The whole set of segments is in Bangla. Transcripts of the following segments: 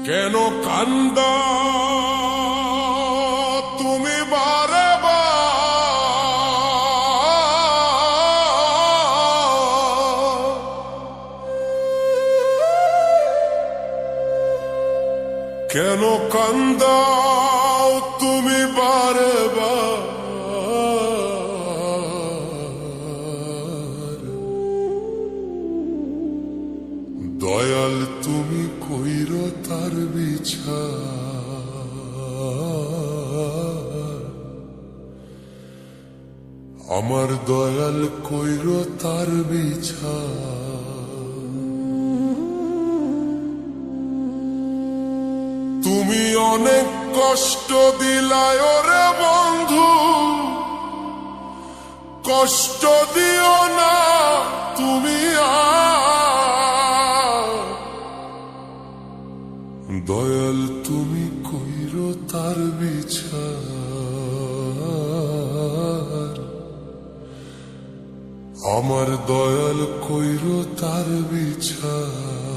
কেন কান্দা তুমি বারে কেন কান্দা তুমি বারে দয়াল তুমি কইর তার বিচার আমার দয়াল কইর তার বিচার তুমি অনেক কষ্ট দিলায় ওরে বন্ধু কষ্ট দিও না তুমি দয়াল তুমি কইর তার বিচার আমার দয়াল কইর তার বিচার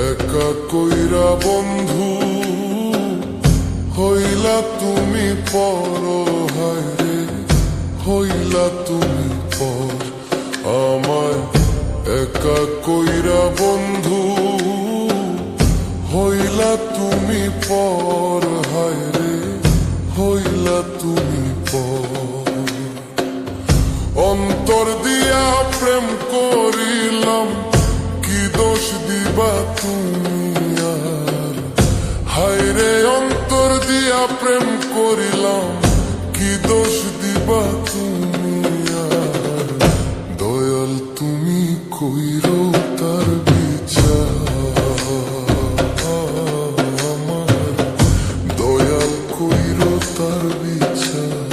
একা কইরা বন্ধু হইলা তুমি পর হায়রে হইলা তুমি পর আমায় একা কইরা বন্ধু হইলা তুমি পর হায়রে হইলা তুমি পর অন্তর দিয়া প্রেম করিলাম কি দোষ দিবা তুমি আর হায়রে অন্তর দিয়া প্রেম করিলাম কি দোষ দিবা তুমি আর দয়াল তুমি কইরো তার বিচার আমার দয়াল কইরো তার বিচার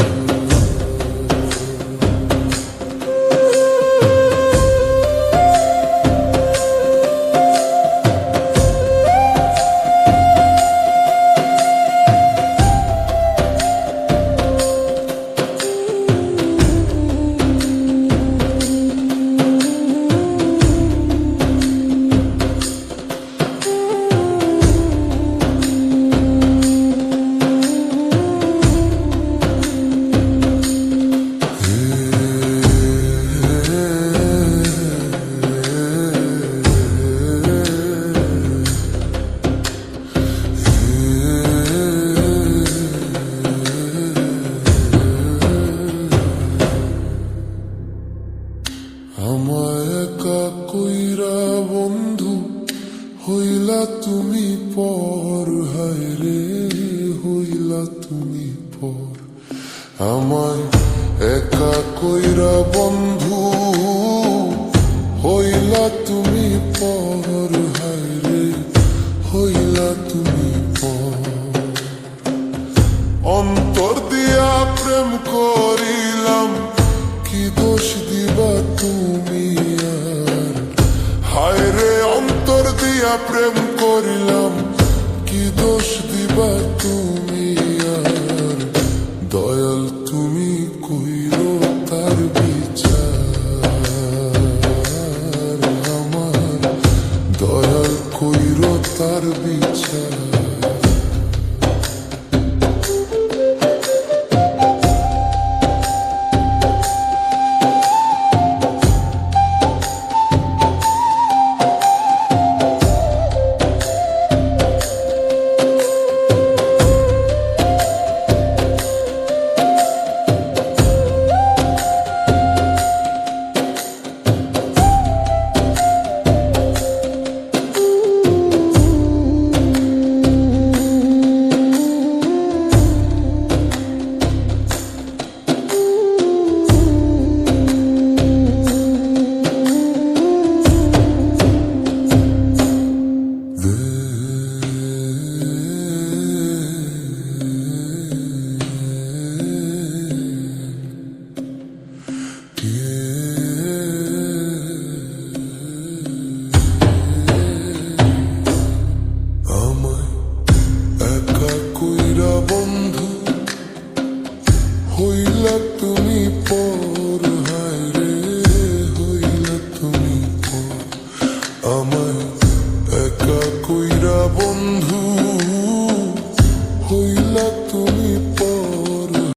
আমায় একা কইরা বন্ধু হইলা তুমি পর হায়রে হইলা তুমি পর আমায় একা কইরা বন্ধু হইলা তুমি পর হায়রে হইলা তুমি পর অন্তর দিয়া প্রেম করিলাম কি দোষ দিবা তুমি আর হায়রে অন্তর দিয়া প্রেম করিলাম কি দোষ